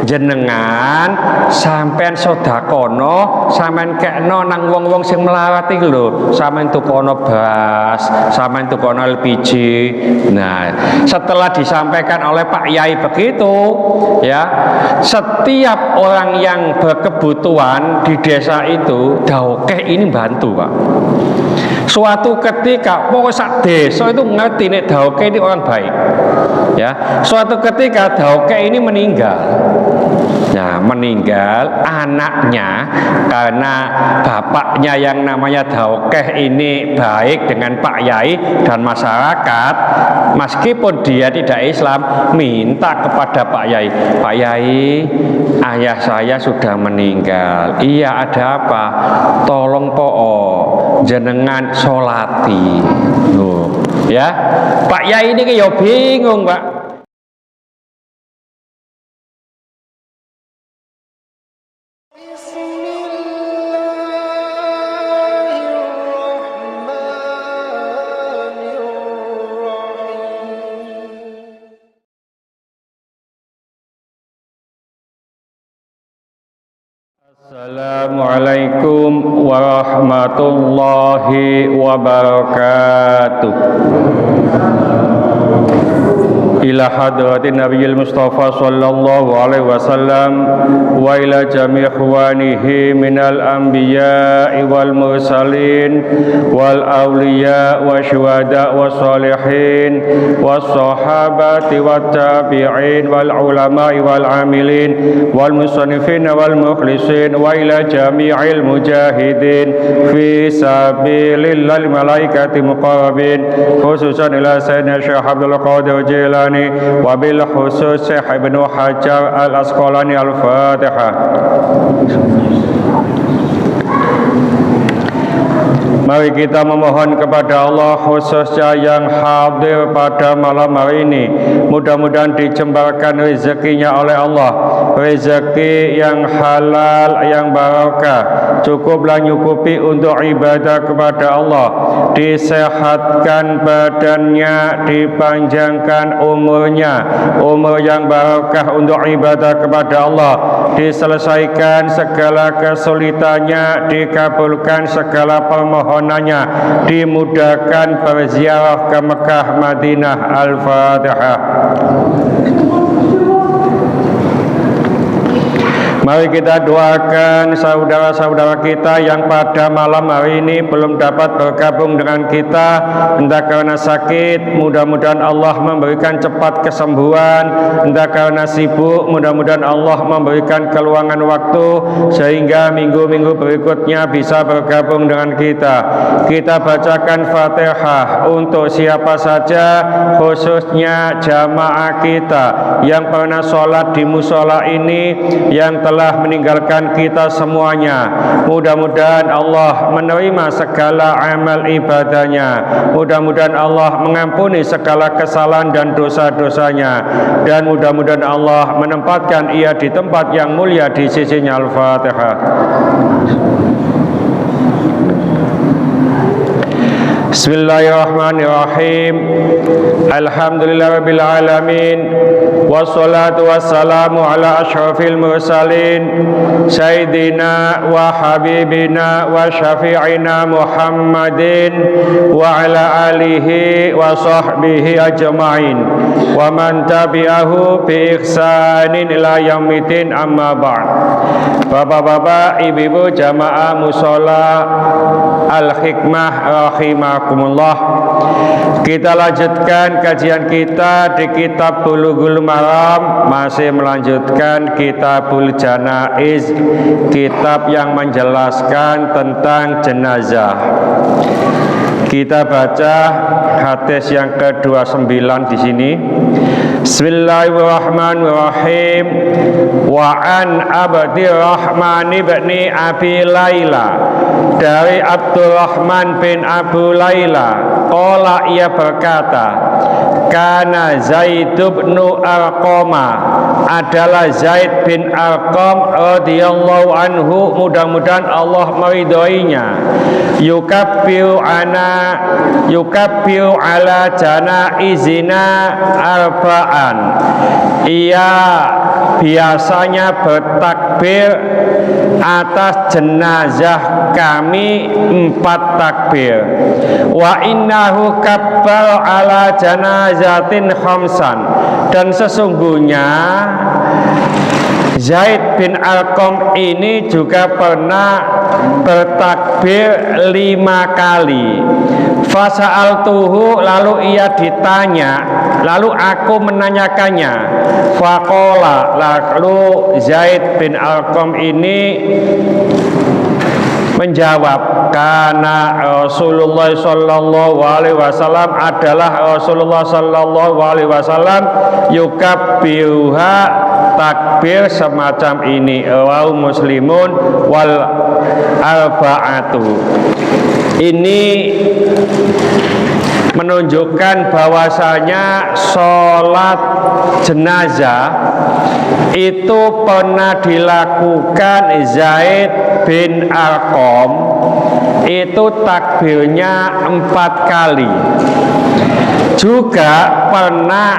jenengan sampean sedakono, sampean kekno nang wong-wong sing melarat iki lho, sampean tukono beras, sampean tukono LPG. Nah, setelah disampaikan oleh Pak Yai begitu, ya, setiap orang yang berkebutuhan di desa itu, daokeh ini bantu, Pak. Suatu ketika, pokoknya sak desa itu ngerti nih daokeh ini orang baik, ya. Suatu ketika daokeh ini meninggal. Nah, meninggal anaknya karena bapaknya yang namanya daokeh ini baik dengan Pak Yai dan masyarakat, meskipun dia tidak Islam, minta kepada Pak Yai, Pak Yai, ayah saya sudah meninggal. Iya, ada apa? Tolong jenengan sholati. Loh, ya. Pak Yai ini kayak bingung, Pak. Assalamualaikum warahmatullahi wabarakatuh. Ila hadratin Nabiyil Mustafa sallallahu alaihi wasallam wa ila jami' ikhwanihi minal anbiya'i wal mursalin wal awliya wa syuhada wa salihin was sahabati wat tabi'in wal ulama'i wal amilin wal musannifin wal mukhlisin wa ila jami'il mujahidin fi sabilillahi malaikati muqarrabin khususan ila sayyidina Syekh Abdul Qadir Jilani wabil khusus Syekh Ibnu Hajar Al-Asqalani. Al-Fatihah. Mari kita memohon kepada Allah khususnya yang hadir pada malam hari ini, mudah-mudahan dijembarkan rezekinya oleh Allah, rezeki yang halal, yang barakah, cukuplah nyukupi untuk ibadah kepada Allah, disehatkan badannya, dipanjangkan umurnya, umur yang barakah untuk ibadah kepada Allah, diselesaikan segala kesulitannya, dikabulkan segala permohonannya, dimudahkan berziarah ke Mekah Madinah. Al-Fatihah. Mari kita doakan saudara-saudara kita yang pada malam hari ini belum dapat bergabung dengan kita, entah karena sakit, mudah-mudahan Allah memberikan cepat kesembuhan, entah karena sibuk, mudah-mudahan Allah memberikan keluangan waktu sehingga minggu-minggu berikutnya bisa bergabung dengan kita. Kita bacakan Fatihah untuk siapa saja, khususnya jamaah kita yang pernah sholat di musola ini, yang telah meninggalkan kita semuanya. Mudah-mudahan Allah menerima segala amal ibadahnya, mudah-mudahan Allah mengampuni segala kesalahan dan dosa-dosanya, dan mudah-mudahan Allah menempatkan ia di tempat yang mulia di sisinya. Al-Fatihah. Bismillahirrahmanirrahim. Alhamdulillahirabbil alamin. Wassalatu wassalamu ala asyrafil mursalin sayyidina wa habibina wa syafi'ina Muhammadin wa ala alihi wa sahbihi ajma'in wa man tabi'ahu bi ihsanin ila yaumidin. Amma ba'd. Bapak-bapak, ibu-ibu jamaah mushola Al-Hikmah rahimakumullah, kita lanjutkan kajian kita di kitab Bulughul Maram, masih melanjutkan kitabul janaiz, kitab yang menjelaskan tentang jenazah. Kita baca hadis yang ke-29 di sini. Bismillahirrahmanirrahim. Wa an Abdurrahman bin Abi Laila, dari Abdurrahman bin Abu Laila, qala ia berkata, Kana Zaid bin Arqam, adalah Zaid bin Arqam radhiyallahu anhu, mudah-mudahan Allah meridhoinya, yukabbiru ala janaizina arba'an, ia biasanya bertakbir atas jenazah kami 4 takbir. Wa innahu kabbar ala janazatin khamsan, dan sesungguhnya Zaid bin Arqam ini juga pernah bertakbir 5 kali. Fasa'altuhu, lalu ia ditanya, lalu aku menanyakannya. Faqala, lalu Zaid bin Arqam ini menjawab, karena Rasulullah sallallahu alaihi wasallam, adalah Rasulullah sallallahu alaihi wasallam yukabbiruha, takbir semacam ini. Rawahu Muslimun wal arba'atu. Ini menunjukkan bahwasanya sholat jenazah itu pernah dilakukan Zaid bin Arqam, itu takbirnya 4 kali. Juga pernah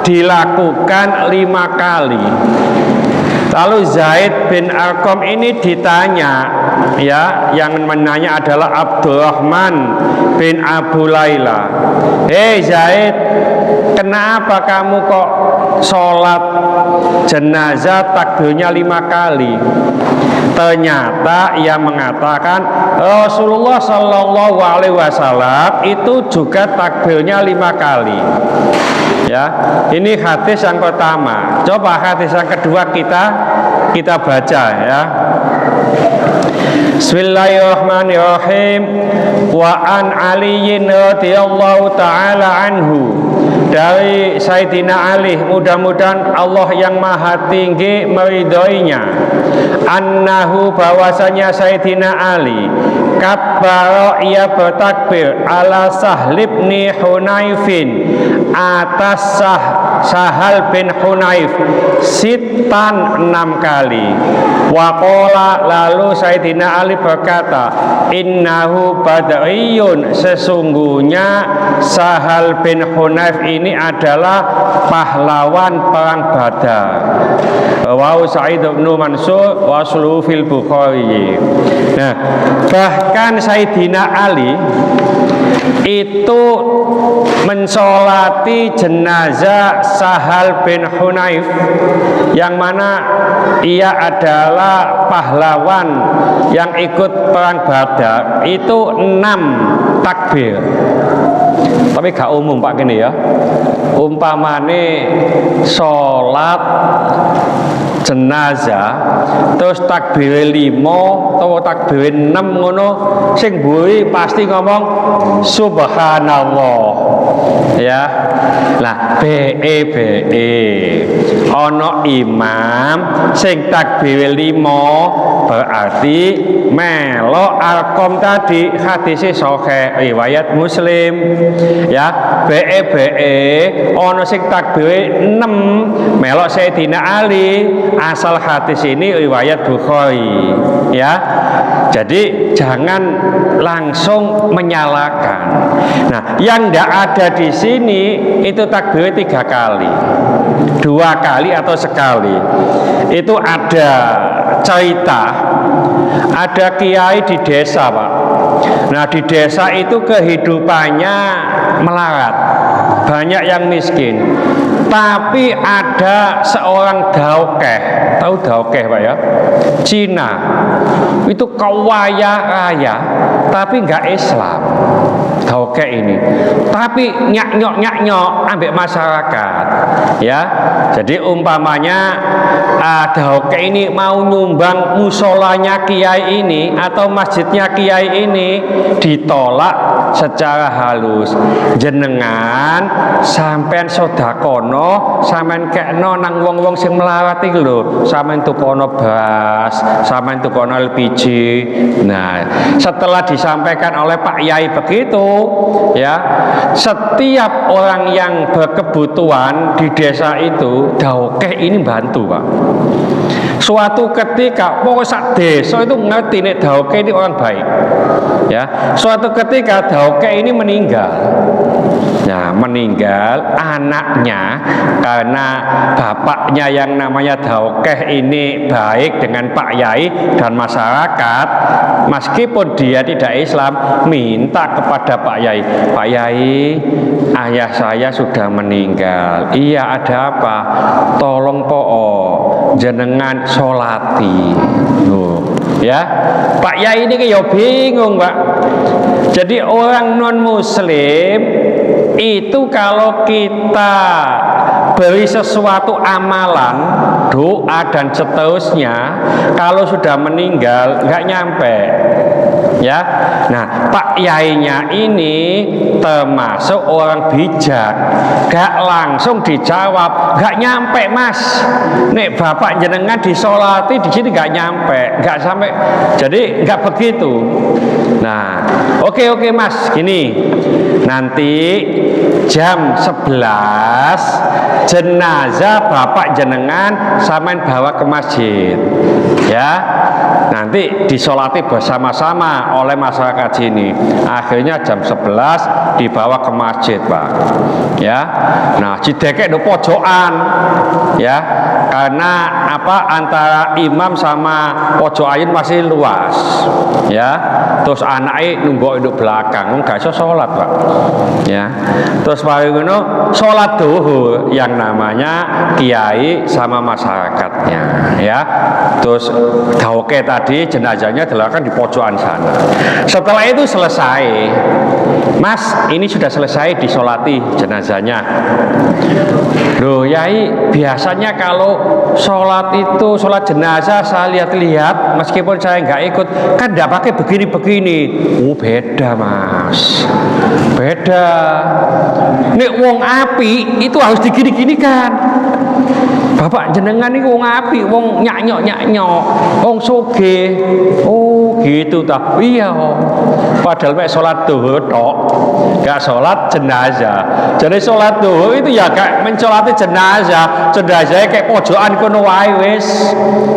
dilakukan 5 kali. Lalu Zaid bin Arqam ini ditanya, ya, yang menanya adalah Abdurrahman bin Abu Laila. Hei Zaid, kenapa kamu kok sholat jenazah takbirnya 5 kali? Ternyata ia mengatakan Rasulullah Shallallahu Alaihi Wasallam itu juga takbirnya 5 kali. Ya, ini hadis yang pertama. Coba hadis yang kedua kita baca, ya. Bismillahirrahmanirrahim. Wa an Aliyin radhiyallahu taala anhu, dari Sayyidina Ali, mudah-mudahan Allah yang maha tinggi meridhoinya, annahu, bahwasanya Sayyidina Ali kabbara, ia bertakbir ala Sahl bin Hunaifin, atas Sahal bin Hunaif, sitan 6 kali. Waqala, lalu Sayyidina Ali berkata, innahu badriyun, sesungguhnya Sahal bin Hunaif ini adalah pahlawan perang Badar. Rawahu Sa'id bin Mansur wa asluhu fil Bukhari. Nah, bahkan Sayyidina Ali itu mensolati jenazah Sahal bin Hunaif, yang mana ia adalah pahlawan yang ikut perang Badar, itu 6 takbir. Tapi gak umum Pak gini ya. Umpamane sholat jenazah terus takbir 5 atau takbir 6 ngono, sing mburi pasti ngomong subhanallah, ya. Lah be ono imam sing takbir 5 berarti melo Arqam tadi, hadisnya sahih riwayat Muslim, ya. Be ono sing takbir 6 melok Sayyidina Ali, asal hadis ini riwayat Bukhari, ya. Jadi jangan langsung menyalahkan. Nah, yang tidak ada di sini itu takbir 3 kali, 2 kali atau sekali. Itu ada cerita, ada kiai di desa, Pak. Nah, di desa itu kehidupannya melarat, banyak yang miskin. Tapi ada seorang daukeh, tahu daukeh Pak ya? Cina, itu kaya raya, tapi nggak Islam. Daukeh ini, tapi nyok ambek masyarakat, ya. Jadi umpamanya daukeh ini mau nyumbang musolanya kiai ini atau masjidnya kiai ini, ditolak secara halus jenengan sampean sedakono sampean kekno nang wong-wong sing melarat iki lho, sampean tukono beras, sampean tukono LPG. Nah, setelah disampaikan oleh Pak Yai begitu, ya, setiap orang yang berkebutuhan di desa itu daokeh ini bantu, Pak. Suatu ketika pokoknya sak desa itu ngerti nih daokeh ini orang baik, ya. Suatu ketika daokeh ini meninggal. Nah, meninggal anaknya karena bapaknya yang namanya daokeh ini baik dengan Pak Yai dan masyarakat, meskipun dia tidak Islam, minta kepada Pak Yai, Pak Yai, ayah saya sudah meninggal. Iya, ada apa? Tolong jenengan sholati. Ya, Pak Yai ini kayak bingung, Pak. Jadi orang non Muslim itu kalau kita beri sesuatu amalan, doa dan seterusnya, kalau sudah meninggal nggak nyampe, ya. Nah, Pak Yainya ini termasuk orang bijak, nggak langsung dijawab, nggak nyampe mas. Nih bapak jenengan disolati di sini nggak nyampe, nggak sampai, jadi nggak begitu. Nah, oke mas, gini, nanti jam 11 jenazah bapak jenengan samain bawa ke masjid, ya. Nanti disolati bersama-sama oleh masyarakat sini. Akhirnya jam 11 dibawa ke masjid, Pak, ya. Nah, cidekek do pojokan, ya, karena apa, antara imam sama pojok ayun masih luas, ya. Terus anaknya nunggu di belakang, nggak iso sholat, Pak, ya. Terus paling ngono sholat duhur yang namanya kiai sama masyarakatnya, ya. Terus daoke tadi jenazahnya dilakukan di pojokan sana. Setelah itu selesai, mas ini sudah selesai disolati jenazahnya. Loh Yai, biasanya kalau sholat itu, sholat jenazah saya lihat-lihat, meskipun saya nggak ikut, kan nggak pakai begini-begini. Oh beda mas, beda. Nek wong api itu harus digini-ginikan. Bapak jenengan ini wong api, wong nyanyok, wong soge. Oh gitu tak? Iya. Padahal mek sholat duhur tok, gak sholat jenazah. Jadi sholat duhur itu ya kayak mencolati jenazah, jenazahnya kayak pojokan kono wae wis.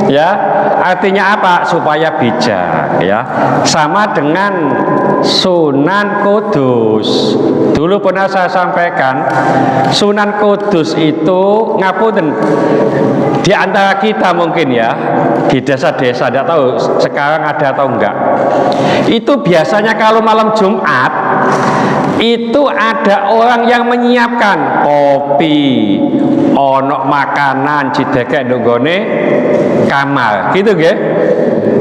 Ya, artinya apa? Supaya bijak, ya. Sama dengan Sunan Kudus. Dulu pernah saya sampaikan, Sunan Kudus itu ngapunten, di antara kita mungkin ya, di desa-desa, tidak tahu sekarang ada atau enggak, itu biasanya kalau malam Jumat itu ada orang yang menyiapkan kopi, onok makanan cidekek nunggone kamar gitu nggih.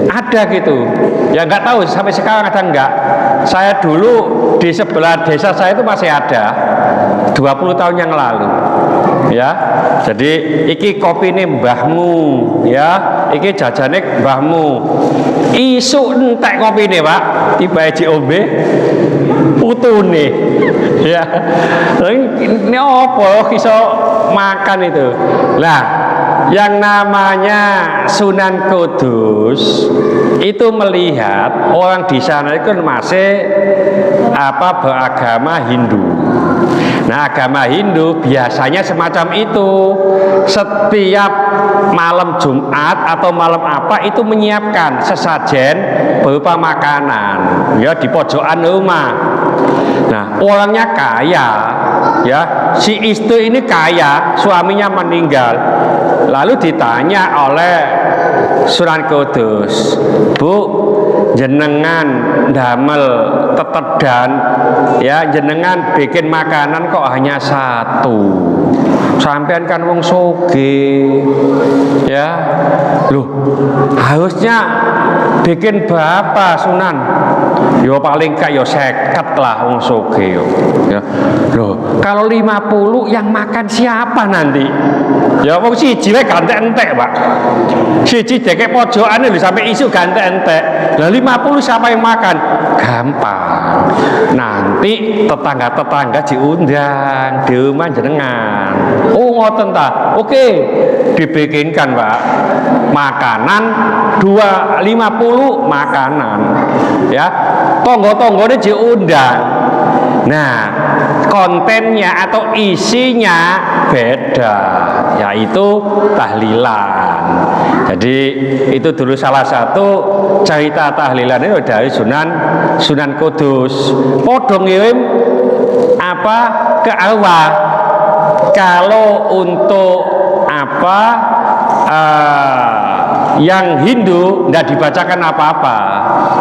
Ada gitu ya, nggak tahu sampai sekarang ada enggak. Saya dulu di sebelah desa saya itu masih ada 20 tahun yang lalu, ya. Jadi iki kopi ini mbahmu, ya, iki jajane mbahmu. Isuk entek kopi ini Pak, tiba diombe utune, ya. Ini apa iso makan itu? Lah, yang namanya Sunan Kudus itu melihat orang di sana itu masih apa, beragama Hindu. Nah, agama Hindu biasanya semacam itu. Setiap malam Jumat atau malam apa itu menyiapkan sesajen berupa makanan, ya, di pojokan rumah. Nah, orangnya kaya, ya, si istri ini kaya, suaminya meninggal. Lalu ditanya oleh Sunan Kudus, Bu, jenengan damel tetedan, ya, jenengan bikin makanan kok hanya satu, sampean kan wong soge, ya, 'Loh, harusnya bikin berapa, Sunan?' Yo paling gak yo 50 lah wong sugih yo. Ya. Loh, kalau 50 yang makan siapa nanti? Ya wong siji wae gantek-entek, Pak. Siji dekek pojokane lho sampai isu gantek-entek. Lah 50 siapa yang makan? Gampang. Nanti tetangga-tetangga diundang di rumah jenengan. Oh ngoten ta. Oke, dibikinkan, Pak. Makanan 250 makanan. Ya. Tonggo-tonggone diundang. Nah, kontennya atau isinya beda, yaitu tahlilan. Jadi itu dulu salah satu cerita tahlilan itu dari Sunan Kudus. Podho ngirim apa ke Allah. Kalau untuk apa yang Hindu tidak dibacakan apa-apa.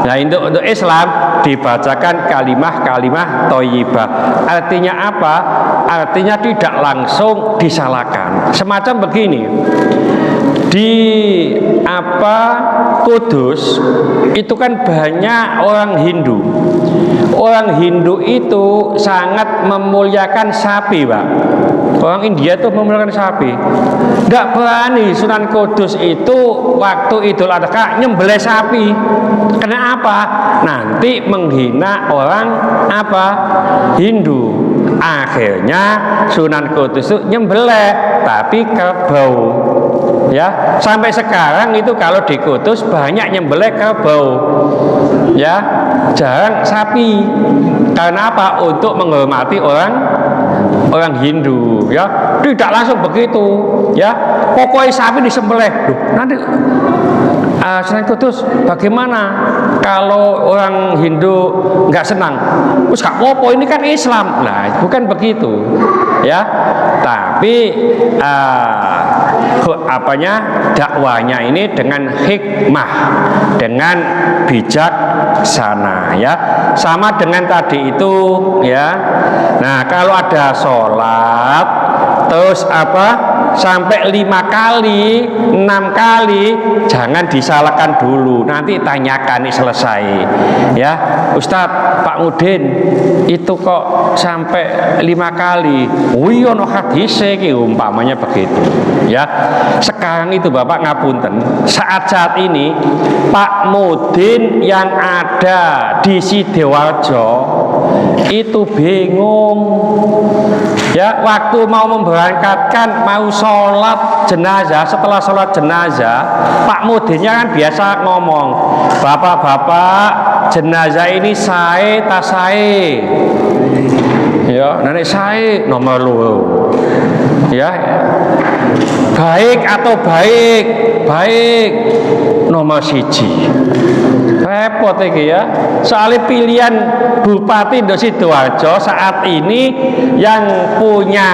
Nah untuk Islam dibacakan kalimah-kalimah thayyibah. Artinya apa? Artinya tidak langsung disalahkan. Semacam begini. Di apa Kudus itu kan banyak orang Hindu. Orang Hindu itu sangat memuliakan sapi, Pak. Orang India itu memuliakan sapi. Tidak berani Sunan Kudus itu waktu Idul Adha nyembelih sapi. Kenapa? Nanti menghina orang apa? Hindu. Akhirnya Sunan Kudus itu nyembelih tapi kerbau. Ya, sampai sekarang itu kalau di Kudus banyak nyembelih kerbau. Ya, jarang sapi. Karena apa? Untuk menghormati orang Hindu, ya. Tidak langsung begitu, ya. Pokoknya sapi disembelih. Duh, nanti Sunan Kudus bagaimana kalau orang Hindu nggak senang? Terus gak apa-apa, ini kan Islam. Nah, bukan begitu, ya. Tapi dakwanya ini dengan hikmah, dengan bijaksana, ya. Sama dengan tadi itu, ya. Nah, kalau ada sholat terus apa sampai 5 kali 6 kali jangan disalahkan dulu, nanti tanyakan selesai, ya. Ustadz, Pak Udin itu kok sampai 5 kali? Oh iya, no hadise iki umpamanya begitu, ya. Sekarang itu Bapak ngapunten, saat ini Pak Mudin yang ada di Sidoarjo itu bingung, ya. Waktu mau memberangkatkan, mau sholat jenazah, setelah sholat jenazah Pak Mudinnya kan biasa ngomong, bapak-bapak jenazah ini sae tak sae, ya. Nenek sae nomor loro, ya. Baik atau baik nomor siji. Repot iki, ya. Soalnya pilihan Bupati Sidoarjo saat ini yang punya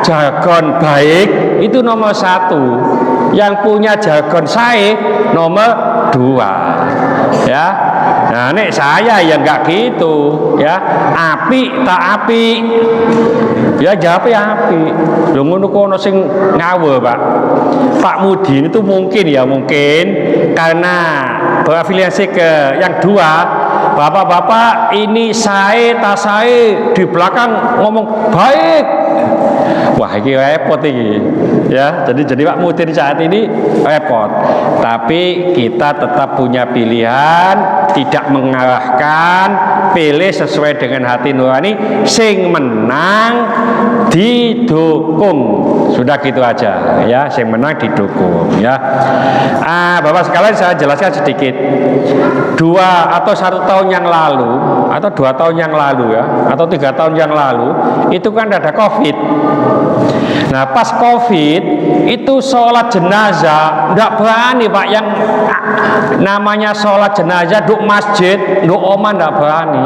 jargon baik itu nomor 1, yang punya jargon sae nomor 2, ya. Nah, nek saya ya nggak gitu, ya. Api tak api, ya jawab ya api. Lho ngono kono sing ngawur, Pak. Pak Mudin itu mungkin karena berafiliasi ke yang 2. Bapak-bapak ini sae tak sae, di belakang ngomong baik. Wah, ini repot ini, ya. Jadi Pak Mudin saat ini repot. Tapi kita tetap punya pilihan, tidak mengarahkan, pilih sesuai dengan hati nurani, sing menang didukung. Sudah gitu aja, ya. Sing menang didukung, ya. Bapak sekalian, saya jelaskan sedikit. 2 atau 1 tahun yang lalu, atau 2 tahun yang lalu, ya, atau 3 tahun yang lalu, itu kan ada COVID. Nah, pas COVID itu sholat jenazah nggak berani, Pak. Yang namanya sholat jenazah duk masjid, duk oma nggak berani.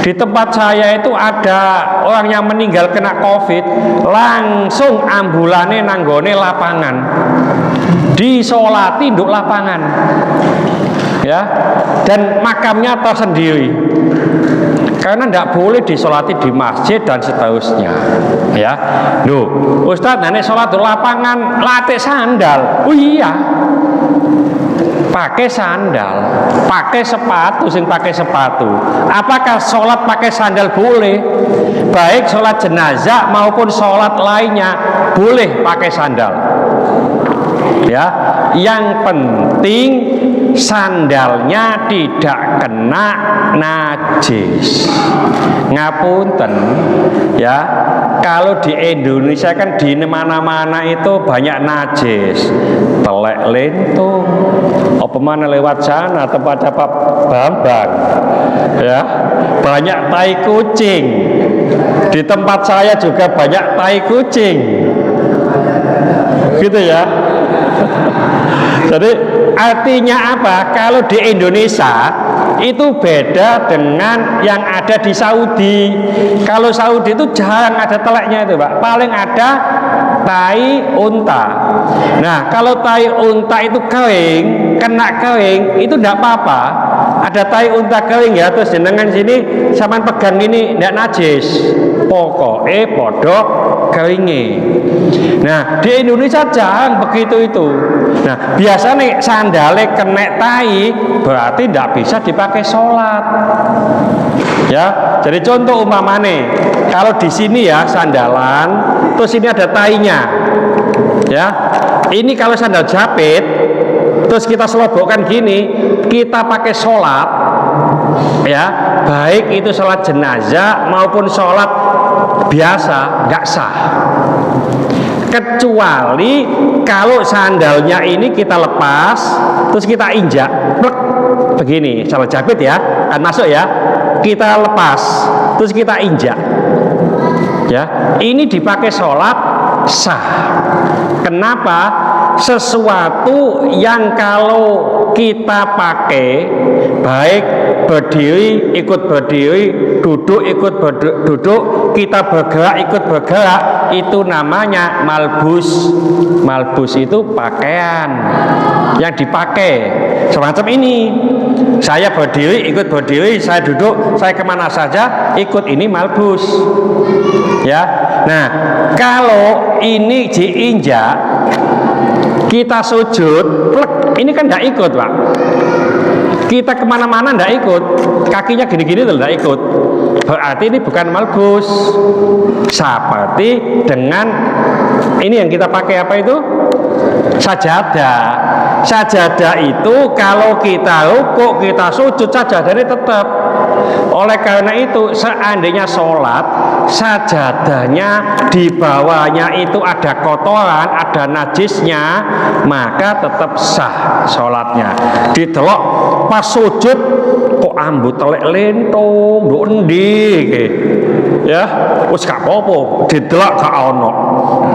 Di tempat saya itu ada orang yang meninggal kena COVID, langsung ambulane nanggone lapangan, disolati duk lapangan, ya. Dan makamnya tersendiri, karena tidak boleh disolati di masjid dan seterusnya, ya. Loh, Ustadz, nenek sholat di lapangan latih sandal. Oh iya, pakai sandal, pakai sepatu, sing pakai sepatu. Apakah sholat pakai sandal boleh? Baik sholat jenazah maupun sholat lainnya boleh pakai sandal. Ya, yang penting sandalnya tidak kena najis. Ngapunten ya, kalau di Indonesia kan di mana-mana itu banyak najis, telek lentung, apa mana lewat sana tempat Pak Bambang ya, banyak tai kucing. Di tempat saya juga banyak tai kucing, gitu ya. Jadi artinya apa? Kalau di Indonesia itu beda dengan yang ada di Saudi. Kalau Saudi itu jarang ada teleknya itu, Pak. Paling ada tai unta. Nah, kalau tai unta itu kering, kena kering, itu tidak apa-apa. Ada tai unta kering ya, terus jenengan sini sampean pegang ini tidak najis. Pokoknya podok keringi. Nah, di Indonesia jarang begitu itu. Nah, biasanya sandale kena tai berarti tidak bisa dipakai sholat. Ya, jadi contoh umpamane, kalau di sini ya sandalan, terus ini ada tainya. Ya, ini kalau sandal japit, terus kita selobokkan gini, kita pakai sholat, ya, baik itu sholat jenazah maupun sholat biasa, nggak sah. Kecuali kalau sandalnya ini kita lepas, terus kita injak, plek, begini, salah jabit ya, kan masuk ya, kita lepas, terus kita injak, ya, ini dipakai sholat sah. Kenapa? Sesuatu yang kalau kita pakai, baik berdiri ikut berdiri, duduk ikut duduk, kita bergerak ikut bergerak, itu namanya malbus. Malbus itu pakaian yang dipakai semacam ini. Saya berdiri ikut berdiri, saya duduk, saya kemana saja ikut, ini malbus. Ya, nah kalau ini diinjak, kita sujud, plek, ini kan tidak ikut, Pak. Kita kemana-mana tidak ikut, kakinya gini-gini tidak ikut. Berarti ini bukan malbus. Seperti dengan ini yang kita pakai apa itu? Sajadah. Sajadah itu kalau kita rukuk, kita sujud, sajadahnya tetap. Oleh karena itu, seandainya sholat, sajadahnya di bawahnya itu ada kotoran, ada najisnya, maka tetap sah sholatnya. Ditelok pas sujud, kok ambu telek lentung, nduk endi, ya, wis gak apa-apa, didelok gak ono,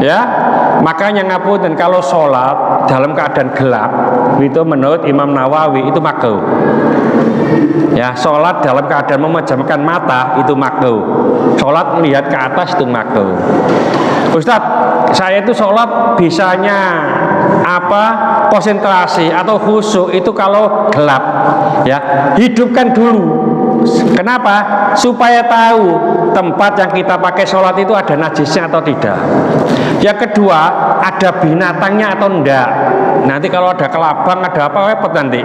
ya. Makanya ngapunten, kalau sholat dalam keadaan gelap, itu menurut Imam Nawawi itu makruh. Ya, sholat dalam keadaan memejamkan mata itu makruh. Sholat melihat ke atas itu makruh. Ustadz, saya itu sholat bisanya apa? Konsentrasi atau khusyuk itu kalau gelap. Ya, hidupkan dulu. Kenapa? Supaya tahu tempat yang kita pakai sholat itu ada najisnya atau tidak. Yang kedua, ada binatangnya atau enggak. Nanti kalau ada kelabang, ada apa, repot nanti.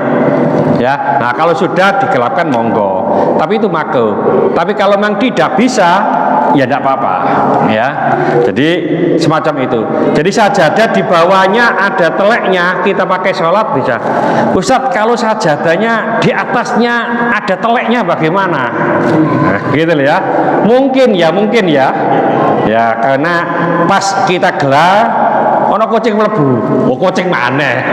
Ya, nah kalau sudah digelapkan monggo. Tapi itu makruh. Tapi kalau memang tidak bisa, ya tidak apa-apa. Ya, jadi semacam itu. Jadi sajadah di bawahnya ada teleknya, kita pakai sholat bisa. Ustadz, kalau sajadahnya di atasnya ada teleknya bagaimana? Nah, gitu ya. Mungkin ya. Ya, karena pas kita gelar, ono kucing mlebu. Oh, kucing mana?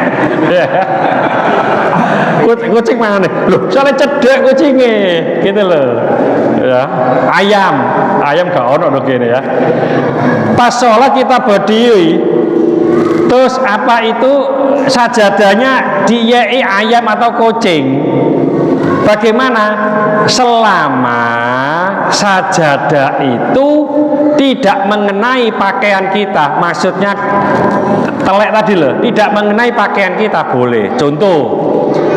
Kucing mana? Loh, soalnya cedek kucingnya, gitu loh. Ya, ayam gak ono begini ya. Pas sholat kita berdiri, terus apa itu sajadahnya diyei ayam atau kucing? Bagaimana? Selama sajadah itu tidak mengenai pakaian kita, maksudnya telek tadi loh, tidak mengenai pakaian kita boleh. Contoh,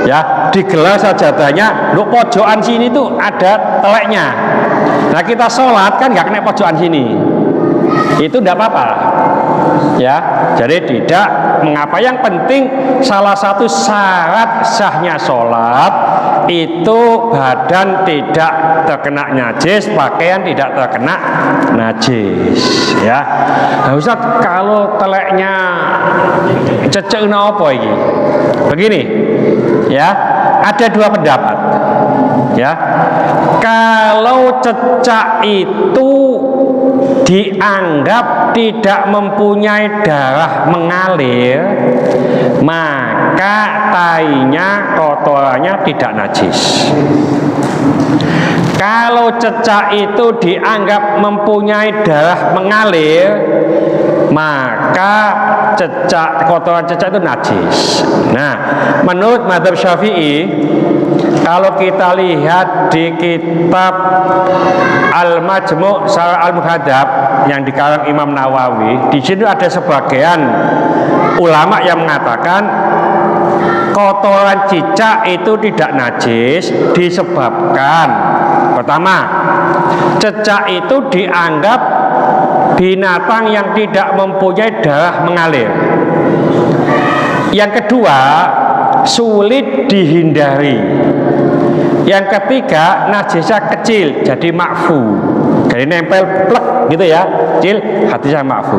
ya, di gelas sajadahnya, lo pojokan sini tuh ada teleknya. Nah kita sholat kan nggak kena pojokan sini, itu tidak apa-apa. Ya, jadi tidak mengapa, yang penting salah satu syarat sahnya sholat itu badan tidak terkena najis, pakaian tidak terkena najis. Ya, nah, Ustaz, kalau teleknya cecek apa ini? Begini, ya, ada dua pendapat. Ya, kalau cecak itu dianggap tidak mempunyai darah mengalir, maka tainya, kotorannya tidak najis. Kalau cecak itu dianggap mempunyai darah mengalir, maka kotoran cecak itu najis. Nah, menurut mazhab Syafi'i, kalau kita lihat di kitab Al-Majmu' Syarah Al-Muhadzab yang dikarang Imam Nawawi, di situ ada sebagian ulama yang mengatakan kotoran cicak itu tidak najis disebabkan, pertama, cecak itu dianggap binatang yang tidak mempunyai darah mengalir. Yang kedua, sulit dihindari. Yang ketiga, najisnya kecil, jadi makfu, jadi nempel plek gitu ya, kecil, hadisnya makfu.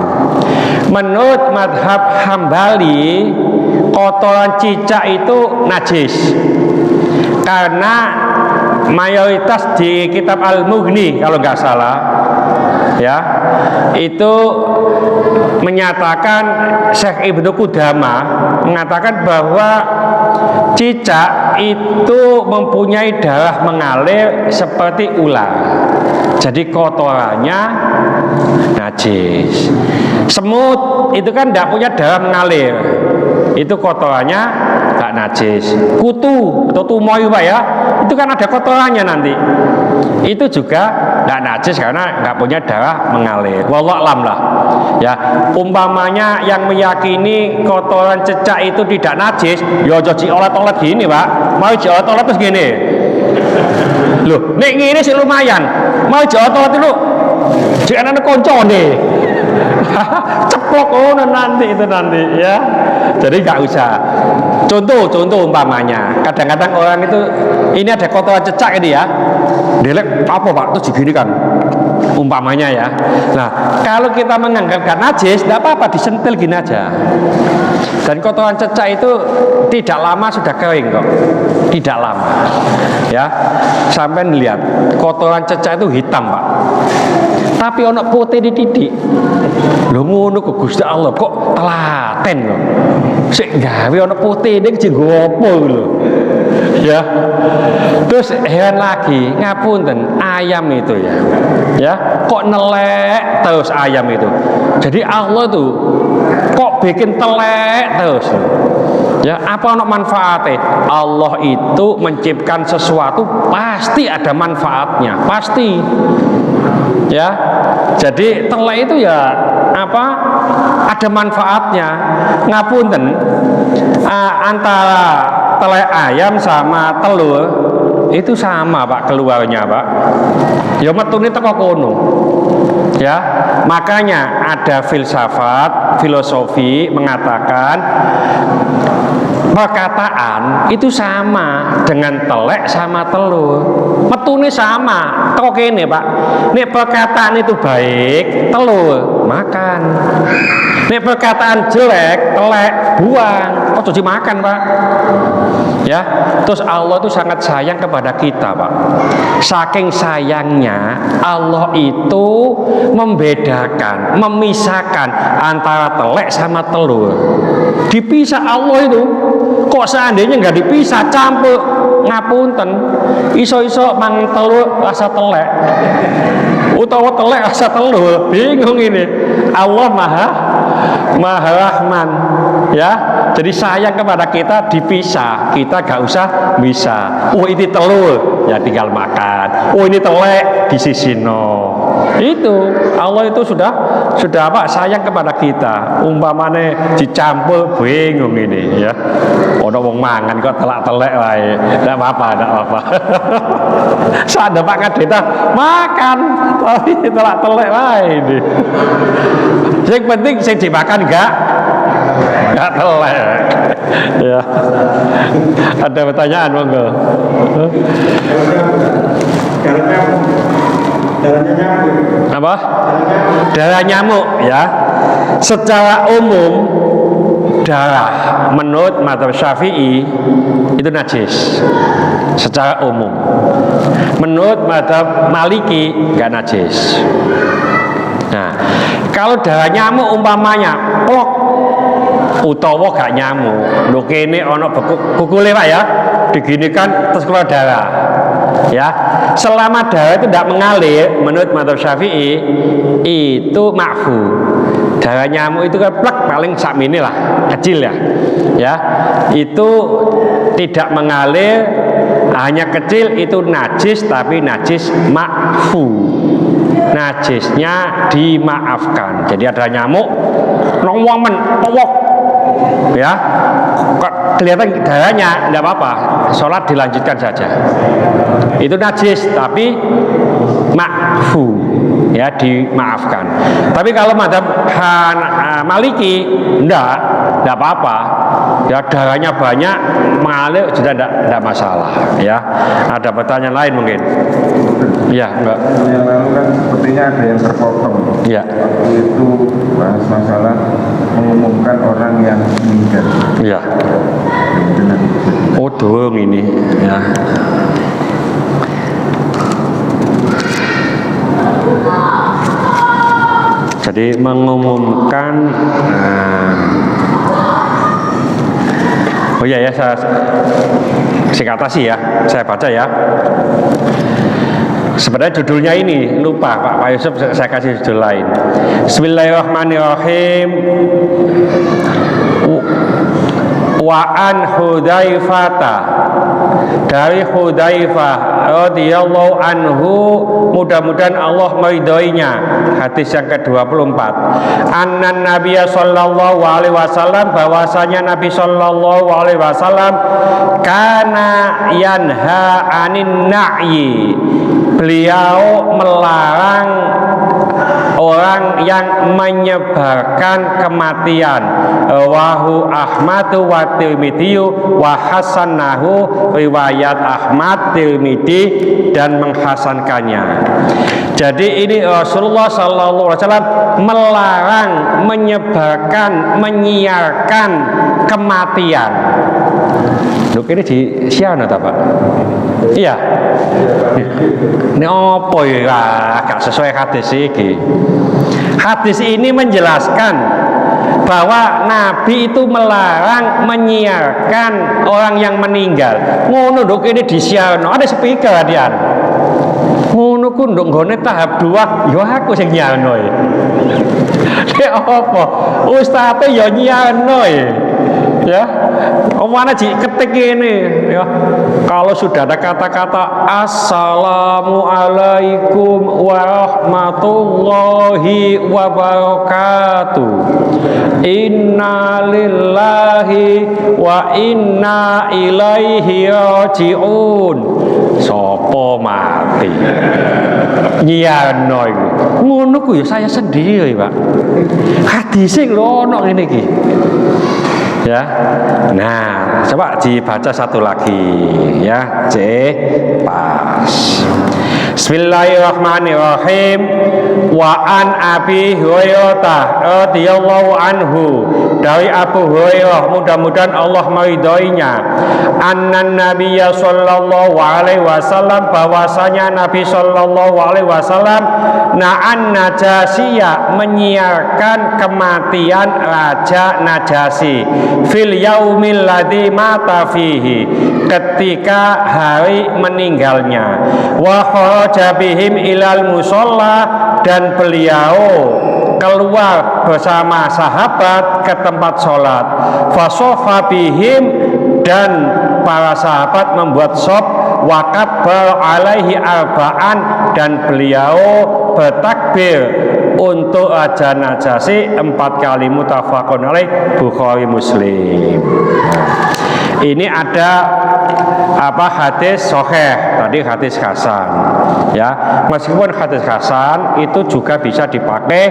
Menurut madhab Hambali, kotoran cicak itu najis karena mayoritas di kitab Al-Mughni kalau nggak salah, ya, itu menyatakan, Syekh Ibnu Qudamah mengatakan bahwa cicak itu mempunyai darah mengalir seperti ular, jadi kotorannya najis. Semut itu kan tidak punya darah mengalir, itu kotorannya nggak najis. Kutu atau tumoy Pak ya, itu kan ada kotorannya nanti, itu juga nggak najis karena nggak punya darah mengalir. Wallahu a'lam lah. Ya, umpamanya yang meyakini kotoran cecak itu tidak najis, ya aja diolet-olet gini Pak. Mau diolet-olet terus gini. Loh, nek ngene sih lumayan. Mau diolet-olet itu jekane koncone. Ceplok nanti itu nanti ya. Jadi nggak usah. Contoh umpamanya, kadang-kadang orang itu ini ada kotoran cecak ini ya, delek apa Pak, terus begini kan, umpamanya ya. Nah, kalau kita menganggap gak najis, tidak apa-apa, disentil gini aja. Dan kotoran cecak itu tidak lama sudah kering kok, tidak lama. Ya, sampai lihat kotoran cecak itu hitam Pak, tapi ono putih di titik. Lho ngono kok Gusti Allah kok telaten lho. Sik gawe ono putih ning jenggo apa lho. Ya. Terus hewan lagi, ngapunten, ayam itu ya. Ya, kok nelek terus ayam itu. Jadi Allah tuh kok bikin telek terus. Ya, apa ono manfaatnya? Allah itu menciptakan sesuatu pasti ada manfaatnya, pasti. Ya. Jadi telek itu ya apa? Ada manfaatnya. Ngapunten, antara telek ayam sama telur itu sama Pak keluarnya Pak. Ya metune teko kono. Ya, makanya ada filsafat, filosofi mengatakan perkataan itu sama dengan telek sama telur. Metune sama, teko kene Pak. Nek perkataan itu baik, telur makan. Nek perkataan jelek, telek buang. Kok dimakan Pak? Ya, terus Allah itu sangat sayang kepada kita Pak. Saking sayangnya Allah itu membedakan, memisahkan antara telek sama telur. Dipisah Allah itu. Kok seandainya nggak dipisah, campur, ngapunten, iso-iso mang telur rasa telek, utawa telek rasa telur, bingung ini. Allah maha rahman, ya. Jadi sayang kepada kita, dipisah, kita gak usah bisa. Oh ini telur, ya tinggal makan. Oh ini telek, disisino. Itu Allah itu sudah apa sayang kepada kita. Umpamane dicampur bingung ini ya. Ono wong mangan kok telak-telek wae. Enggak apa-apa. Sak Pak Kadeta makan tapi telak-telek wae ini. Yang penting sing dimakan enggak telek. Ya. Ada pertanyaan monggo. Darahnya nyamuk. Apa? Darah nyamuk ya. Secara umum darah menurut mazhab Syafi'i itu najis. Secara umum. Menurut mazhab Maliki enggak najis. Nah, kalau darah nyamuk umpamanya plok utawa gak nyamuk, lho kene ana kukule Pak ya, diginikan terus keluar darah. Ya, selama darah itu tidak mengalir menurut mazhab Syafi'i itu ma'fu. Darah nyamuk itu kan plek paling sakmini lah, kecil ya. Ya, itu tidak mengalir, hanya kecil, itu najis tapi najis ma'fu. Najisnya dimaafkan. Jadi ada nyamuk nongwong men towok ya, kelihatan darahnya tidak apa-apa, sholat dilanjutkan saja. Itu najis tapi ma'fu ya, dimaafkan. Tapi kalau mazhab Maliki enggak apa-apa ya, darahnya banyak mengalir sudah enggak masalah ya. Ada pertanyaan lain mungkin? Ya, enggak. Yang lalu kan sepertinya ada yang terpotong. Ya. Waktu itu bahas masalah mengumumkan orang yang meninggal. Ya. Oh, dong ini ya. Jadi mengumumkan oh iya ya, saya atasi ya, saya baca ya. Sebenarnya judulnya ini lupa Pak Yusuf, saya kasih judul lain. Bismillahirrahmanirrahim. Wa an Hudzaifata, dari Hudzaifah radhiyallahu anhu, mudah-mudahan Allah meridhoinya, hadis yang ke-24. Annan Nabiyya sallallahu alaihi wasallam, bahwasanya Nabi sallallahu alaihi wasallam kana yanha anin na'yi, beliau melarang orang yang menyebarkan kematian. Wahu Ahmadu wa Tirmidzi wa hasanahu, riwayat Ahmad, Tirmidzi dan menghasankannya. Jadi ini Rasulullah sallallahu alaihi wasallam melarang menyebarkan, menyiarkan kematian. Lho kene di siana ta, Pak? Iya. Ini apa ya? Agak sesuai hadis iki. Hadis ini menjelaskan bahwa Nabi itu melarang menyiarkan orang yang meninggal. Ngono nduk ini disiarno, ada speaker dia. Ngono ku nduk nggone tahap 2, ya aku sing nyiarno. Nek apa? Ustaze ya nyiarno ya. Omane ketik ini ya. Kalau sudah ada kata-kata Assalamualaikum warahmatullahi wabarakatuh, Inna lillahi wa inna ilaihi raji'un, sopo mati nyiarno iku. Ngono ku ya saya sendiri, Pak. Hadise lho ono ngene iki. Ya, nah coba dibaca satu lagi ya, C pas. Bismillahirrahmanirrahim. Wa an Abi Hurairah radhiyallahu anhu, dari Abu Hurairah, mudah-mudahan Allah meridhoinya, annan Nabiyya sallallahu alaihi wasallam, bahwasanya Nabi sallallahu alaihi wasallam na'an Najasiyya, menyiarkan kematian Raja Najasi, fil yaumil ladzi mata fihi, ketika hari meninggalnya, wa kharaja bihim ilal musalla, dan beliau keluar bersama sahabat ke tempat sholat, fasofa bihim, dan para sahabat membuat shop, wa kabbar alaihi arba'an, dan beliau bertakbir untuk Raja Najasyi 4 kali, muttafaqun alaih, Bukhari Muslim. Ini ada hadis sahih, tadi hadis hasan, ya. Meskipun hadis hasan itu juga bisa dipakai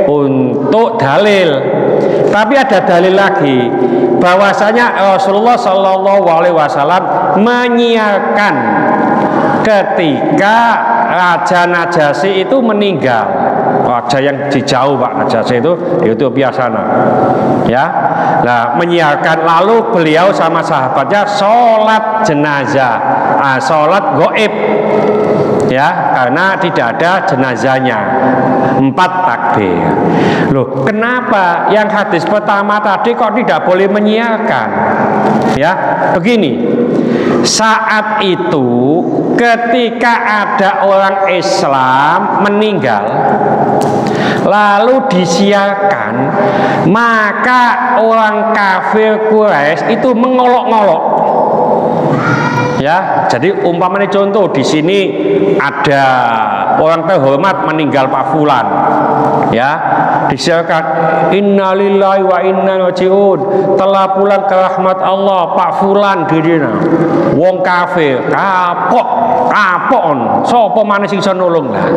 untuk dalil, tapi ada dalil lagi bahwasanya Rasulullah Shallallahu Alaihi Wasallam menyiarkan ketika Raja Najasyi itu meninggal. Raja yang di jauh, Pak Najasyi itu Ethiopia sana, ya. Nah, menyiarkan, lalu beliau sama sahabatnya sholat jenazah, sholat goib, ya, karena tidak ada jenazahnya, 4 takbir. Loh, kenapa yang hadis pertama tadi kok tidak boleh menyiarkan? Ya, begini, saat itu ketika ada orang Islam meninggal lalu disiarkan, maka orang kafir Quraisy itu mengolok-ngolok, ya. Jadi umpamanya contoh, di sini ada orang terhormat meninggal, Pak Fulan, ya, disiarkan innalillahi wa inna ilaihi rajiun, telah pulang ke rahmat Allah Pak Fulan dirinya. Wong kafir kapok sapa maneh sing iso nulung lah,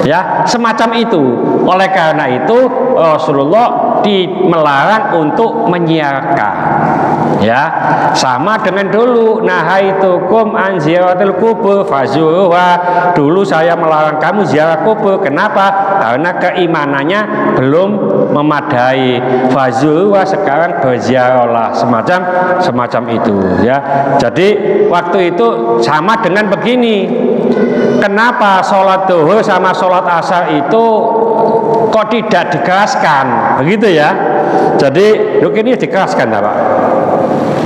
ya, semacam itu. Oleh karena itu Rasulullah melarang untuk menyiarkan, ya. Sama dengan dulu, nahaitukum an ziyaratil kubur fazuruha, dulu saya melarang kamu ziarah kubur. Kenapa? Karena keimanannya belum memadai. Fazuruha, sekarang berziarahlah, semacam itu, ya. Jadi waktu itu sama dengan begini, kenapa sholat duhur sama sholat asar itu kok tidak dikeraskan, begitu ya. Jadi ini dikeraskan, Pak,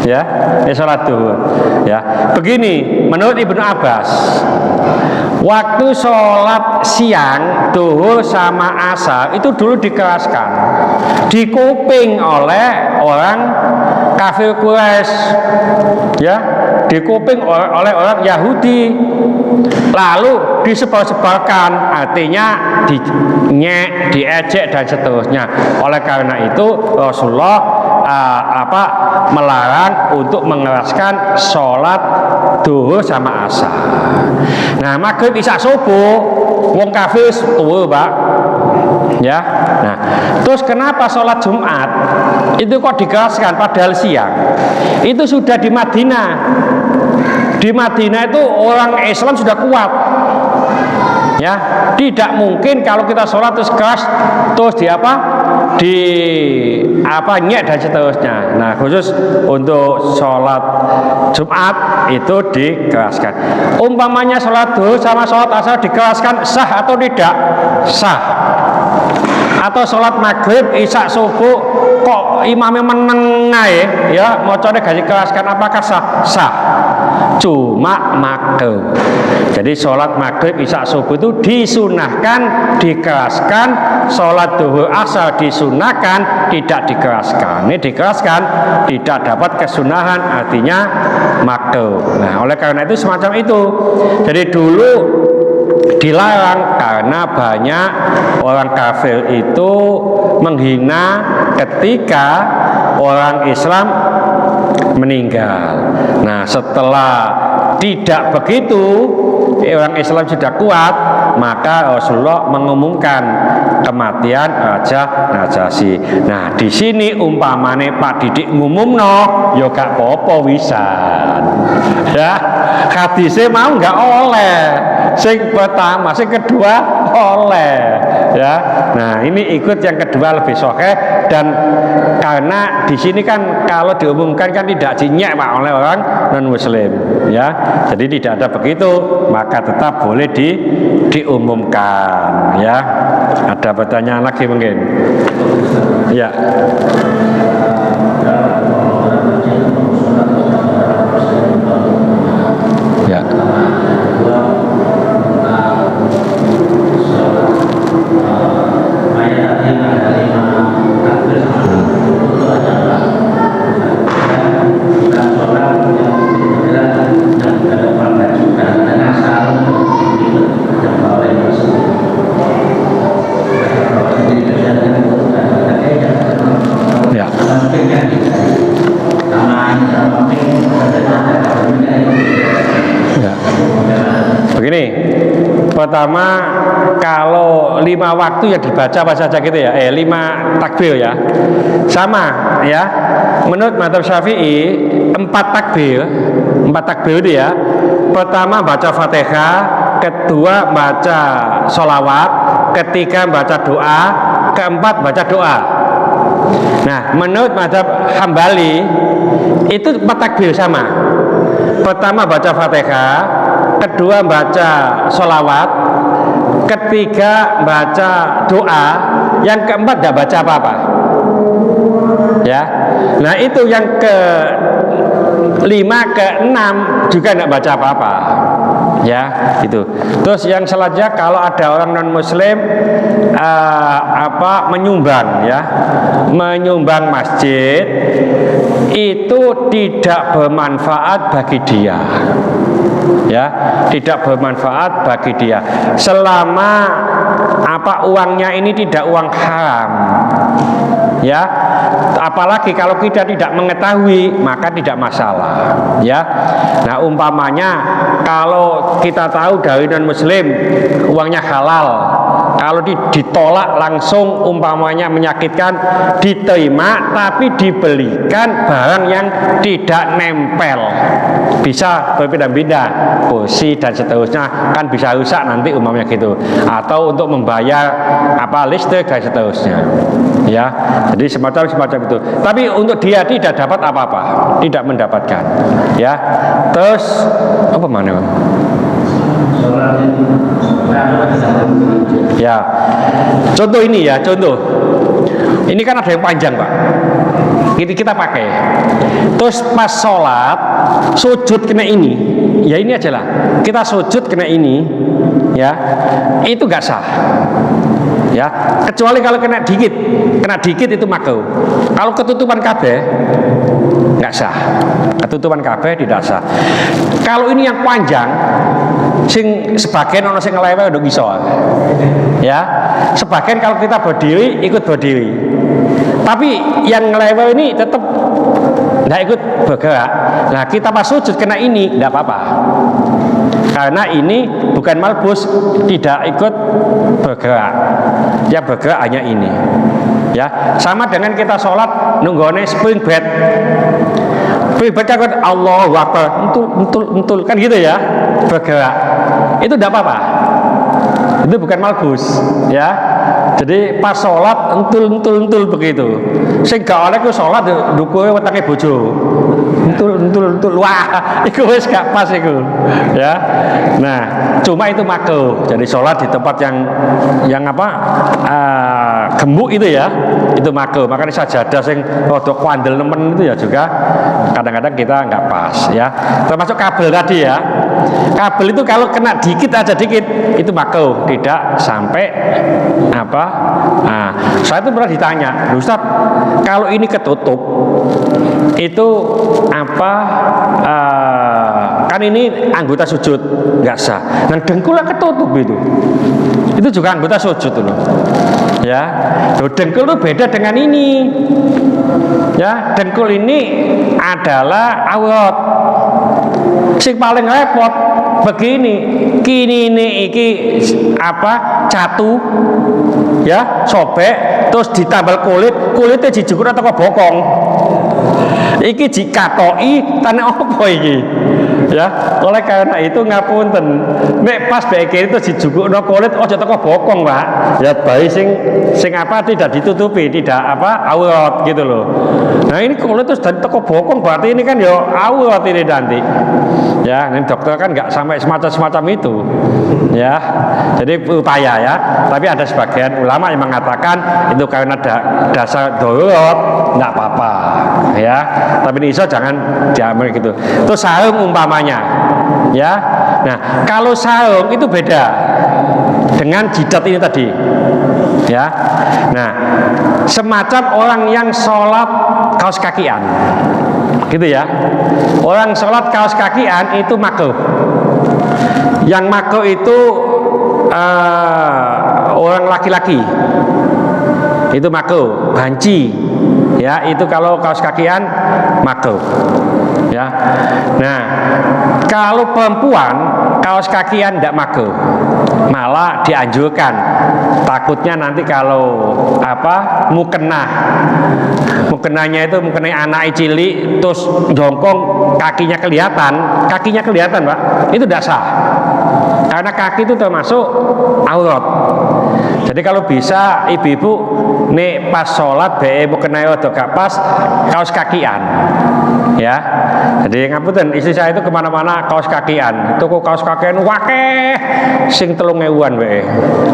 ya, ini sholat duhur, ya. Begini, menurut Ibnu Abbas, waktu sholat siang duhur sama asar itu dulu dikeraskan, dikuping oleh orang kafir Quraisy, ya, dikuping oleh orang Yahudi, lalu disebar-sebarkan, artinya dinyek, diejek dan seterusnya. Oleh karena itu Rasulullah melarang untuk mengeraskan sholat duhur sama asar. Nah, maghrib isya subuh wong kafir tuh, Pak, ya. Nah, terus kenapa sholat Jumat itu kok dikeraskan padahal siang? Itu sudah di Madinah. Di Madinah itu orang Islam sudah kuat, ya. Tidak mungkin kalau kita sholat terus keras, terus nyek dan seterusnya. Nah, khusus untuk sholat Jumat itu dikeraskan. Umpamanya sholat duhur sama sholat asar dikeraskan, sah atau tidak? Sah. Atau sholat maghrib isya subuh kok imamnya menengah, ya, mocone gak dikeraskan, apakah sah? Sah, cuma makruh. Jadi sholat maghrib isya subuh itu disunahkan dikeraskan, sholat duhur asar disunahkan tidak dikeraskan. Ini dikeraskan tidak dapat kesunahan, artinya makruh. Nah, oleh karena itu semacam itu. Jadi dulu dilarang karena banyak orang kafir itu menghina ketika orang Islam meninggal. Nah, setelah tidak begitu, orang Islam sudah kuat, maka Rasulullah mengumumkan kematian Raja Najasyi. Nah, di sini umpamane Pak Didik ngumumno, ya gak apa-apa wisan. Ya, hadisnya mau nggak oleh. Sing pertama, sing kedua oleh, ya. Nah, ini ikut yang kedua lebih sahih, dan karena di sini kan kalau diumumkan kan tidak dinyek, Pak, oleh orang non muslim, ya. Jadi tidak ada begitu, maka tetap boleh diumumkan, ya. Ada pertanyaan lagi mungkin? Ya. Ya. pertama kalau 5 waktu ya dibaca apa saja gitu ya, 5 takbir ya, sama ya. Menurut mazhab Syafi'i 4 takbir itu ya. Pertama baca Fatihah, kedua baca sholawat, ketiga baca doa, keempat baca doa. Nah, menurut mazhab Hambali itu 4 takbir sama. Pertama baca Fatihah, kedua baca sholawat, ketiga baca doa, yang keempat tidak baca apa-apa. Ya, nah itu yang ke-5, ke-6 juga tidak baca apa-apa. Ya, gitu. Terus yang selanjutnya kalau ada orang non Muslim menyumbang masjid itu tidak bermanfaat bagi dia. Ya, tidak bermanfaat bagi dia selama uangnya ini tidak uang haram. Ya, apalagi kalau kita tidak mengetahui maka tidak masalah. Ya, nah umpamanya kalau kita tahu dari non Muslim uangnya halal, kalau ditolak langsung umpamanya menyakitkan, diterima tapi dibelikan barang yang tidak nempel, bisa berbeda-beda kursi dan seterusnya, kan bisa rusak nanti umpamanya gitu, atau untuk membayar listrik dan seterusnya. Ya, jadi semacam itu. Tapi untuk dia tidak dapat apa-apa, tidak mendapatkan. Ya, terus apa mana? Ya, contoh ini ya, contoh. Ini kan ada yang panjang, Pak. Kita pakai. Terus pas sholat sujud kena ini, ya ini aja lah. Kita sujud kena ini, ya, itu gak sah. Ya, kecuali kalau kena dikit itu makruh. Kalau ketutupan kabeh nggak sah, ketutupan kabeh tidak sah. Kalau ini yang panjang, sing sebagian orang sing ngelewe udah bisa. Ya, sebagian kalau kita berdiri ikut berdiri, tapi yang ngelewe ini tetap nggak ikut bergerak. Nah, kita pas sujud kena ini nggak apa-apa. Karena ini bukan malbus, tidak ikut bergerak. Ya bergerak hanya ini. Ya, sama dengan kita sholat nunggone spring bed. Spring bed kan Allahu Akbar, entul kan gitu ya, bergerak. Itu tidak apa-apa. Itu bukan malbus, ya. Jadi pas sholat entul begitu. Sing gak oleh ku sholat dukuhe wetenge bojo. Entul. Wah, iku wis gak pas iku. Ya. Nah, cuma itu makruh. Jadi sholat di tempat yang gembuk itu ya, itu makruh. Makanya sajadah sing rada kuandel nemen itu ya juga kadang-kadang kita nggak pas ya. Termasuk kabel tadi ya. Kabel itu kalau kena dikit itu makruh, tidak sampai saya itu pernah ditanya, Ustaz, kalau ini ketutup itu kan ini anggota sujud nggak sah, dan dengkulnya ketutup itu juga anggota sujud loh. Ya, dengkul itu beda dengan ini. Ya, dengkul ini adalah aurat. Sing paling repot begini, kini iki catu, ya, sobek, terus ditambal kulitnya dijukur atau bokong. Iki dikatoki tanah apa iki? Ya, oleh karena itu ngapunten, nek pas baik itu dijugukno kulit aja teko bokong, Pak. Ya baik sing tidak ditutupi, tidak aurat gitu loh. Nah, ini kulit terus dari teko bokong berarti ini kan ya aurat ini nanti. Ya, ini dokter kan nggak sampai semacam itu. Ya. Jadi upaya ya. Tapi ada sebagian ulama yang mengatakan itu karena dasar darurat enggak apa-apa, ya. Tapi ini jangan diambil gitu. Terus sarung umpamanya, ya. Nah, kalau sarung itu beda dengan jidat ini tadi, ya. Nah, semacam orang yang sholat kaos kakian, gitu ya. Orang sholat kaos kakian itu makruh. Yang makruh itu orang laki-laki, itu makruh. Banci, ya, itu kalau kaos kakian makruh. Ya. Nah, kalau perempuan kaos kakian tidak makruh, malah dianjurkan. Takutnya nanti kalau mukenanya itu mukena anak cilik terus jongkong kakinya kelihatan Pak, itu tidak sah karena kaki itu termasuk aurat. Jadi kalau bisa ibu-ibu nih pas sholat mukena itu gak pas kaos kakian ya. Jadi ngapunten, istri saya itu kemana-mana kaos kakian, tuku kaos kakian wakeh sing 3.000-an wae,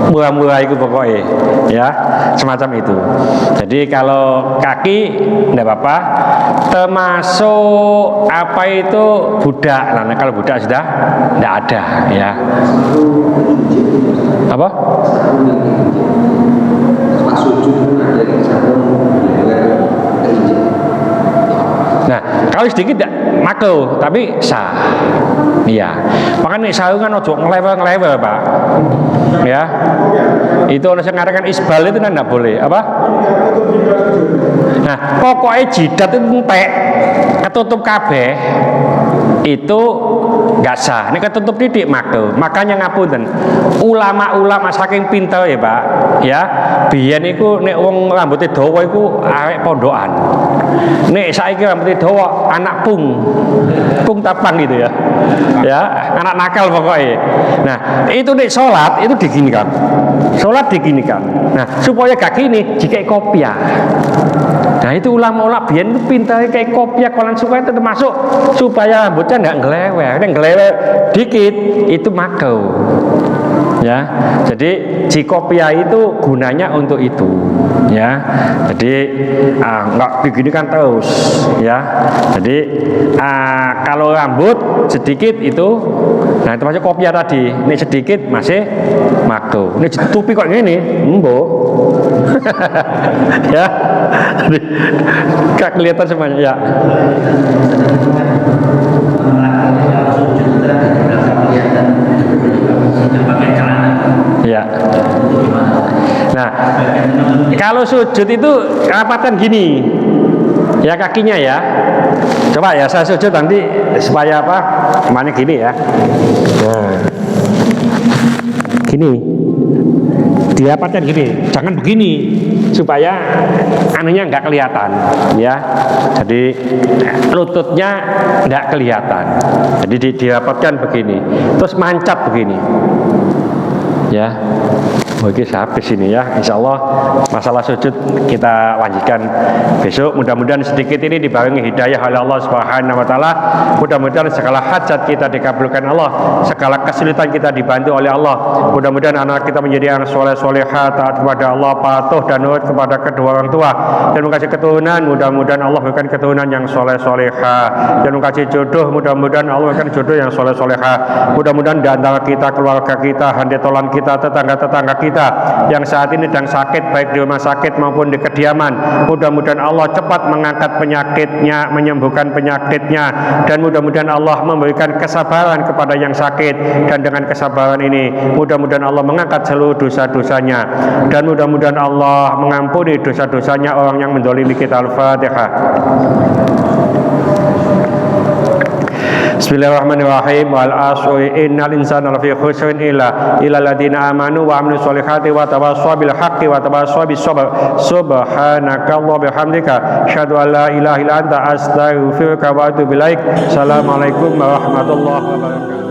murah-murah itu pokoknya ya, semacam itu. Jadi kalau kaki enggak apa-apa, termasuk apa itu budak. Nah kalau budak sudah enggak ada ya. Apa? Nah, kalau sedikit tidak makruh, tapi sah. Iya. Makanya sarung kan ojo ngelewer Pak. Ya. Itu orang yang ngarakan isbal itu kan tidak boleh. Apa? Nah, pokoknya jidat itu entek, ketutup kabeh itu nggak sah. Ini ketutup didik makruh. Makanya ngapunten, ulama-ulama saking pinter ya Pak. Ya, biyen iku nek wong rambutnya dawa iku arek pondokan. Nek saiki rambutnya dawa anak pung tapang gitu ya. Ya, anak nakal pokoknya. Nah, itu nek sholat itu diginikan. Sholat diginikan. Nah, supaya gak gini, jika kopiah. Nah, itu ulama-ulama biyen itu pintar kayak kopiah kolan supaya itu termasuk supaya rambutnya nggak ngelewer. Nek ngelewer dikit itu makruh. Ya, jadi jikopiah itu gunanya untuk itu, ya. Jadi nggak begini kan terus, ya. Jadi kalau rambut sedikit itu, nah itu masih kopiah tadi. Ini sedikit masih makruh. Ini tupi kok gini, mbok, ya. Nggak kelihatan semuanya, ya. Ya. Nah, kalau sujud itu rapatan gini, ya kakinya ya. Coba ya saya sujud nanti supaya apa? Kemana gini ya? Nah, gini, dirapatkan gini, jangan begini supaya anunya nggak kelihatan, ya. Jadi lututnya nggak kelihatan. Jadi dirapatkan begini, terus mancap begini. Ya, oke habis ini ya. Insya Allah masalah sujud kita lanjutkan besok. Mudah-mudahan sedikit ini dibarengi hidayah oleh Allah Subhanahu Wa Taala. Mudah-mudahan segala hajat kita dikabulkan Allah, segala kesulitan kita dibantu oleh Allah. Mudah-mudahan anak kita menjadi anak soleh solehah, taat kepada Allah, patuh dan nurut kepada kedua orang tua, dan mengasih keturunan. Mudah-mudahan Allah berikan keturunan yang soleh solehah, dan mengasih jodoh. Mudah-mudahan Allah berikan jodoh yang soleh solehah. Mudah-mudahan di antara kita, keluarga kita, handetolan kita, tetangga-tetangga kita yang saat ini sedang sakit baik di rumah sakit maupun di kediaman, mudah-mudahan Allah cepat mengangkat penyakitnya, menyembuhkan penyakitnya, dan mudah-mudahan Allah memberikan kesabaran kepada yang sakit, dan dengan kesabaran ini mudah-mudahan Allah mengangkat seluruh dosa-dosanya, dan mudah-mudahan Allah mengampuni dosa-dosanya orang yang mendolimi kita. Al-Fatihah. Bismillahirrahmanirrahim. Wal asri innal insana lafi khusrin illa alladziina amanu wa amilus solihati wa tawassaw bil haqqi wa tawassaw bis sabr. Subhanakallahumma bihamdika asyhadu an la ilaha illa anta astaghfiruka wa atubu ilaik. Assalamualaikum warahmatullahi wabarakatuh.